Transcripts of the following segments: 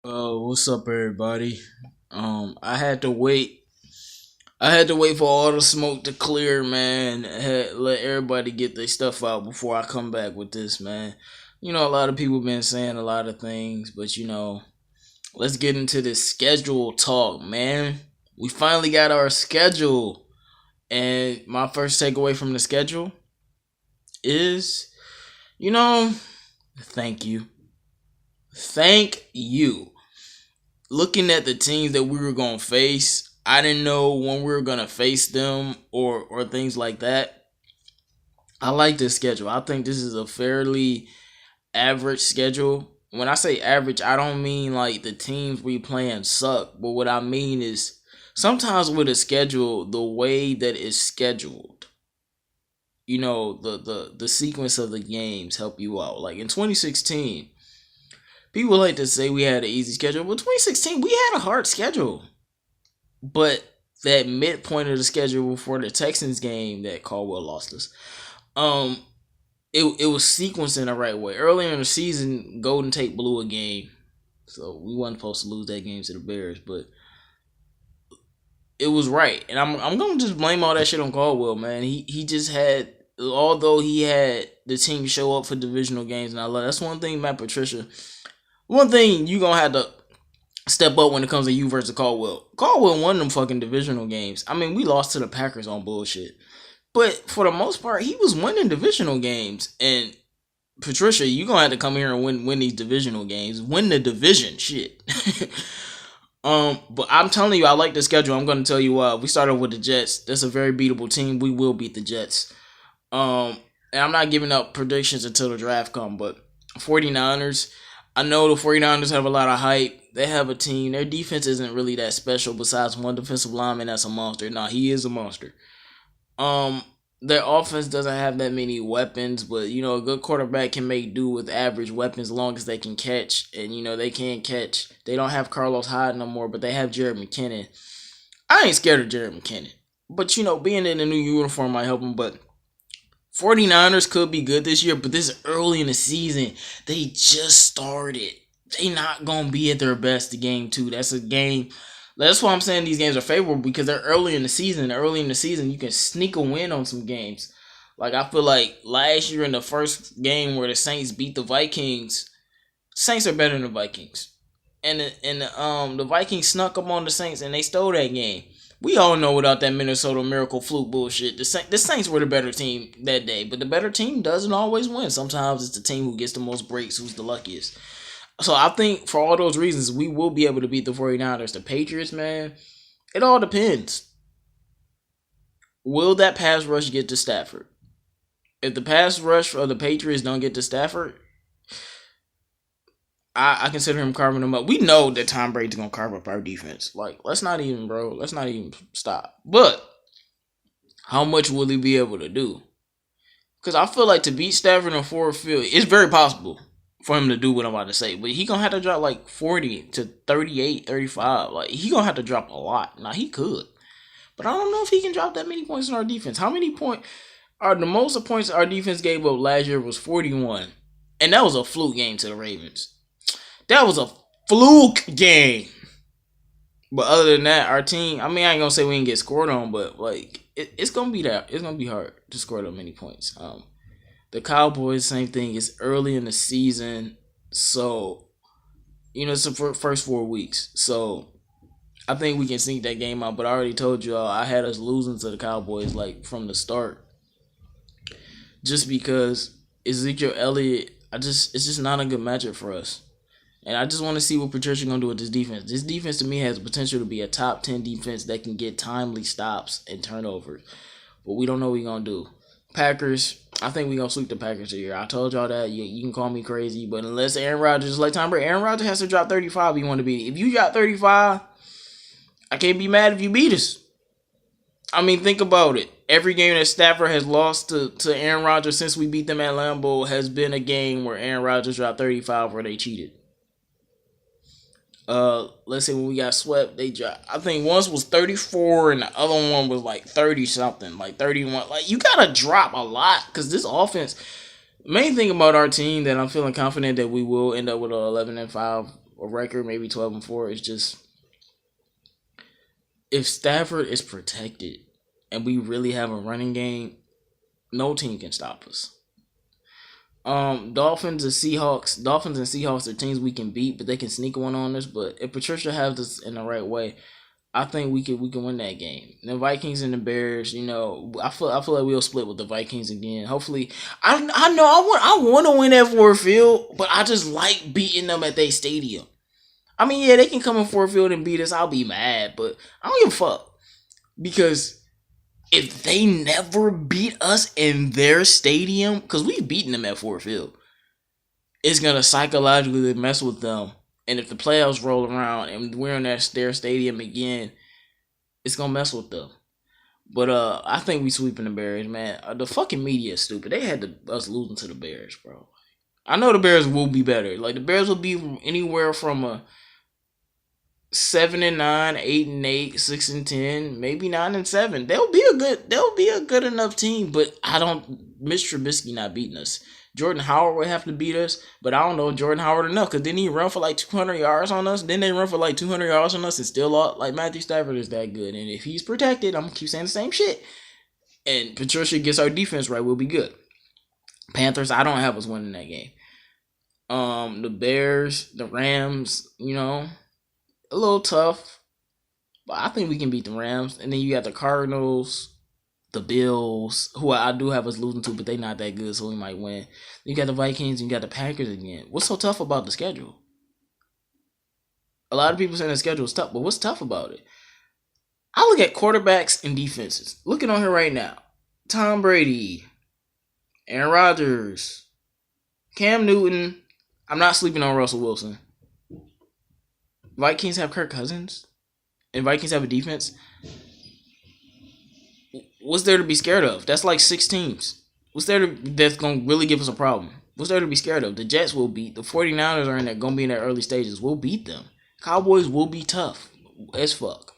What's up, everybody? I had to wait. I had to wait for all the smoke to clear, man. Let everybody get their stuff out before I come back with this, man. A lot of people been saying a lot of things, but let's get into this schedule talk, man. We finally got our schedule, and my first takeaway from the schedule is, you know, thank you, thank you. Looking at the teams that we were gonna face, I didn't know when we were gonna face them or things like that. I like this schedule. I think this is a fairly average schedule. When I say average, I don't mean like the teams we playing suck, but what I mean is sometimes with a schedule, the way that it's scheduled, the sequence of the games help you out. Like in 2016, people like to say we had an easy schedule, but 2016 we had a hard schedule. But that midpoint of the schedule before the Texans game that Caldwell lost us, um, it was sequenced in the right way. Earlier in the season, Golden Tate blew a game, so we wasn't supposed to lose that game to the Bears, but it was right. And I'm gonna just blame all that shit on Caldwell, man. He just had, although he had the team show up for divisional games, and I love that's one thing, Matt Patricia. One thing you gonna have to step up when it comes to you versus Caldwell. Caldwell won them fucking divisional games. I mean, we lost to the Packers on bullshit. But for the most part, he was winning divisional games. And Patricia, you gonna have to come here and win these divisional games. Win the division. Shit. But I'm telling you, I like the schedule. I'm gonna tell you we started with the Jets. That's a very beatable team. We will beat the Jets. And I'm not giving up predictions until the draft come, but 49ers, I know the 49ers have a lot of hype. They have a team. Their defense isn't really that special besides one defensive lineman that's a monster. Nah, he is a monster. Um, their offense doesn't have that many weapons, but a good quarterback can make do with average weapons as long as they can catch. And they can't catch. They don't have Carlos Hyde no more, but they have Jared McKinnon. I ain't scared of Jared McKinnon. But being in a new uniform might help him, but 49ers could be good this year, but this is early in the season. They just started. They not gonna be at their best to game two. That's a game. That's why I'm saying these games are favorable because they're early in the season. Early in the season, you can sneak a win on some games. Like I feel like last year in the first game where the Saints beat the Vikings, Saints are better than the Vikings, and the Vikings snuck up on the Saints and they stole that game. We all know without that Minnesota Miracle fluke bullshit, the Saints were the better team that day. But the better team doesn't always win. Sometimes it's the team who gets the most breaks who's the luckiest. So I think for all those reasons, we will be able to beat the 49ers. The Patriots, man, it all depends. Will that pass rush get to Stafford? If the pass rush of the Patriots don't get to Stafford, I consider him carving them up. We know that Tom Brady's gonna carve up our defense. Like, let's not even, bro. Let's not even stop. But how much will he be able to do? Because I feel like to beat Stafford in Ford Field, it's very possible for him to do what I'm about to say. But he gonna have to drop like 40 to 38, 35. Like, he gonna have to drop a lot. Now, he could. But I don't know if he can drop that many points in our defense. How many points are the most points our defense gave up last year was 41. And that was a fluke game to the Ravens. That was a fluke game. But other than that, our team, I mean, I ain't gonna say we didn't get scored on, but like it's gonna be that. It's gonna be hard to score that many points. The Cowboys, same thing. It's early in the season, so it's the first 4 weeks. So I think we can sneak that game out. But I already told you all I had us losing to the Cowboys like from the start, just because Ezekiel Elliott. It's just not a good matchup for us. And I just want to see what Patricia gonna do with this defense. This defense to me has the potential to be a top 10 defense that can get timely stops and turnovers. But we don't know what we gonna do. Packers, I think we gonna sweep the Packers this year. I told y'all that. You can call me crazy, but unless Aaron Rodgers is like Tom Brady, Aaron Rodgers has to drop 35 if you want to beat it. If you drop 35, I can't be mad if you beat us. I mean, think about it. Every game that Stafford has lost to Aaron Rodgers since we beat them at Lambeau has been a game where Aaron Rodgers dropped 35 where they cheated. Let's say when we got swept, they dropped. I think once was 34 and the other one was like 30 something, like 31. Like, you gotta drop a lot because this offense. Main thing about our team that I'm feeling confident that we will end up with a 11-5 a record, maybe 12-4. It's just if Stafford is protected and we really have a running game, no team can stop us. Dolphins and Seahawks are teams we can beat, but they can sneak one on us. But if Patricia has us in the right way, I think we can win that game. The Vikings and the Bears, I feel like we'll split with the Vikings again. Hopefully, I know I want to win at Ford Field, but I just like beating them at their stadium. I mean, yeah, they can come in Ford Field and beat us. I'll be mad, but I don't give a fuck because if they never beat us in their stadium, because we've beaten them at Ford Field, it's gonna psychologically mess with them. And if the playoffs roll around and we're in their stadium again, it's gonna mess with them. But I think we sweeping the Bears, man. The fucking media is stupid. They had us losing to the Bears, bro. I know the Bears will be better. Like the Bears will be anywhere from a 7-9, 8-8, 6-10, maybe 9-7. They'll be a good enough team. But I don't. Mitch Trubisky not beating us. Jordan Howard would have to beat us, but I don't know Jordan Howard enough because didn't he run for like 200 yards on us? Then they run for like 200 yards on us and still lost. Like Matthew Stafford is that good, and if he's protected, I'm gonna keep saying the same shit. And Patricia gets our defense right, we'll be good. Panthers, I don't have us winning that game. The Bears, the Rams, a little tough, but I think we can beat the Rams. And then you got the Cardinals, the Bills, who I do have us losing to, but they not that good, so we might win. You got the Vikings, and you got the Packers again. What's so tough about the schedule? A lot of people saying the schedule is tough, but what's tough about it? I look at quarterbacks and defenses. Looking on here right now. Tom Brady, Aaron Rodgers, Cam Newton. I'm not sleeping on Russell Wilson. Vikings have Kirk Cousins, and Vikings have a defense. What's there to be scared of? That's like 6 teams. What's there that's going to really give us a problem? What's there to be scared of? The Jets will beat. The 49ers are going to be in their early stages. We'll beat them. Cowboys will be tough as fuck.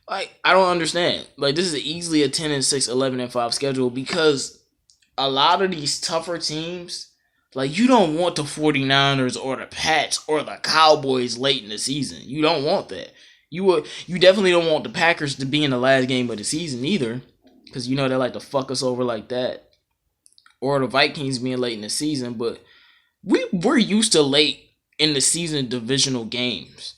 Like, I don't understand. Like, this is easily a 10-6, 11-5 schedule because a lot of these tougher teams, like, you don't want the 49ers or the Pats or the Cowboys late in the season. You don't want that. You definitely don't want the Packers to be in the last game of the season either, because they like to fuck us over like that, or the Vikings being late in the season. But we're used to late in the season divisional games.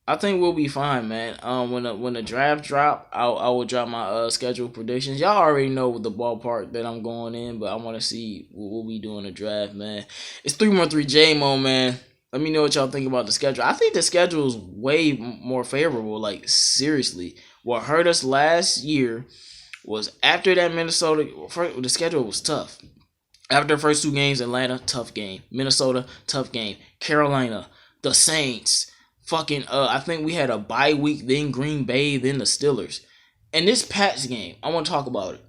I think we'll be fine, man. When the draft drop, I will drop my schedule predictions. Y'all already know the ballpark that I'm going in, but I want to see what we do in the draft, man. It's 313 J-Mo, man. Let me know what y'all think about the schedule. I think the schedule is way more favorable. Like, seriously. What hurt us last year was after that Minnesota, the schedule was tough. After the first 2 games, Atlanta, tough game. Minnesota, tough game. Carolina, the Saints. I think we had a bye week, then Green Bay, then the Steelers. And this Pats game, I want to talk about it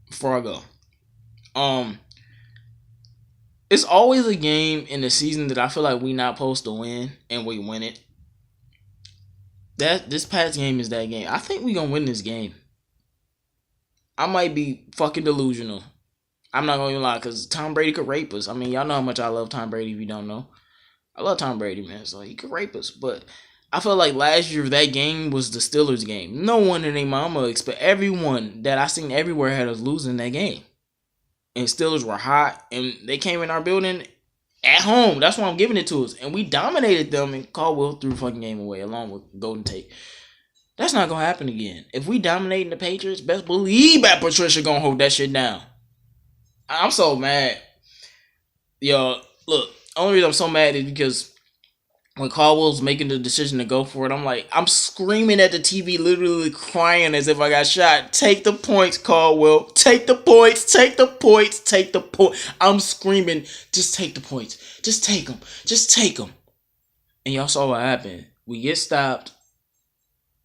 before I go. It's always a game in the season that I feel like we not supposed to win, and we win it. This Pats game is that game. I think we gonna win this game. I might be fucking delusional. I'm not gonna lie, because Tom Brady could rape us. I mean, y'all know how much I love Tom Brady if you don't know. I love Tom Brady, man, so he could rape us. But I feel like last year that game was the Steelers game. No one in their mama expect. Everyone that I seen everywhere had us losing that game. And Steelers were hot, and they came in our building at home. That's why I'm giving it to us. And we dominated them, and Caldwell threw the fucking game away along with Golden Tate. That's not going to happen again. If we dominating the Patriots, best believe that Patricia going to hold that shit down. I'm so mad. Yo, look, only reason I'm so mad is because when Caldwell's making the decision to go for it, I'm screaming at the TV, literally crying as if I got shot. Take the points, Caldwell. Take the points. Take the points. Take the point. I'm screaming, just take the points. Just take them. Just take them. And y'all saw what happened. We get stopped.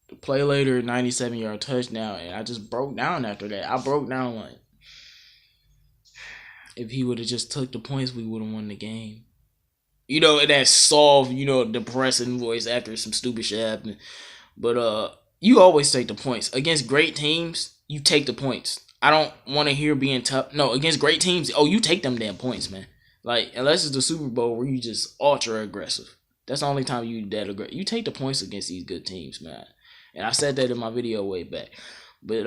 The play later, 97-yard touchdown, and I just broke down after that. I broke down like, if he would have just took the points, we would have won the game. In that soft, depressing voice after some stupid shit happened. But you always take the points. Against great teams, you take the points. I don't want to hear being tough. No, against great teams, you take them damn points, man. Like, unless it's the Super Bowl where you just ultra aggressive. That's the only time you that aggressive. You take the points against these good teams, man. And I said that in my video way back. But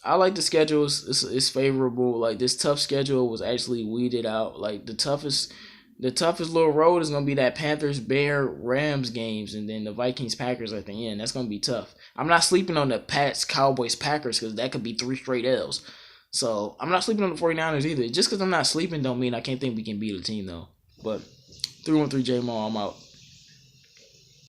I like the schedule. It's favorable. Like, this tough schedule was actually weeded out. Like, the toughest little road is gonna be that Panthers, Bear, Rams games, and then the Vikings, Packers at the end. That's gonna be tough. I'm not sleeping on the Pats, Cowboys, Packers because that could be 3 straight L's. So I'm not sleeping on the 49ers either. Just because I'm not sleeping don't mean I can't think we can beat a team though. But 313 J Mo, I'm out.